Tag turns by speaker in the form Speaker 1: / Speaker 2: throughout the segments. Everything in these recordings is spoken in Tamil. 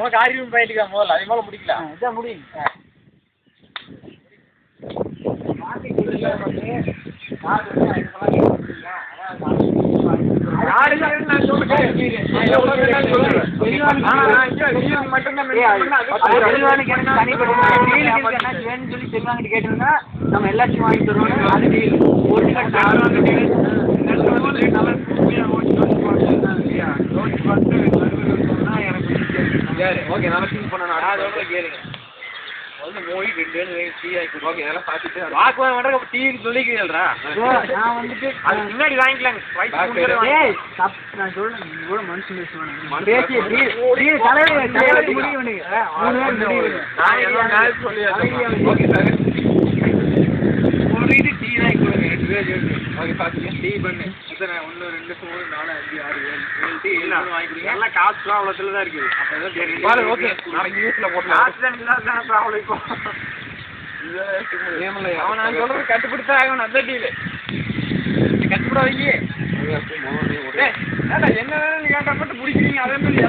Speaker 1: உனக்கு அறிவு போயிட்டு முதல்ல அதே போல முடிக்கலாம் இதான் முடியும் கேட்டோம்னா நம்ம எல்லாத்தையும் வாங்கி தருவோம் அதுக்கு ஓகே நல்லா ஃபீல் பண்ணணும் கேளுங்க மூவி டிவி சொல்லிக்கிறீங்களா நான் வந்துட்டு அது முன்னாடி வாங்கிக்கலாங்க நான் சொல்றேன் கூட மனுஷன் கட்டுப்பிடித்தான் ஆகணும் அந்த டீலு கட்டுப்படாதீங்க என்ன வேணும்னு கேட்டா மட்டும் பிடிக்கிறீங்க அதே மாதிரி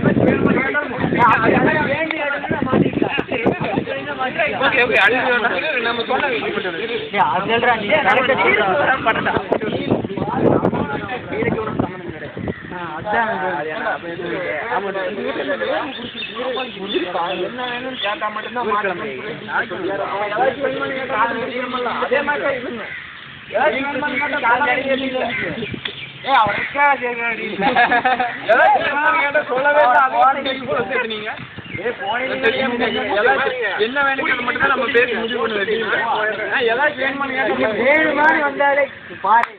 Speaker 1: நம்ம சொன்ன என்ன வேணும்னு கேட்டா மட்டும்தான் அதே மாதிரி சொல்லவே நீங்க என்ன வேணும் மட்டும் தான் நம்ம பேசி முடிவு பண்ணுவோம் ஏதாச்சும் வேணுமான்னு வந்தாலே பாரு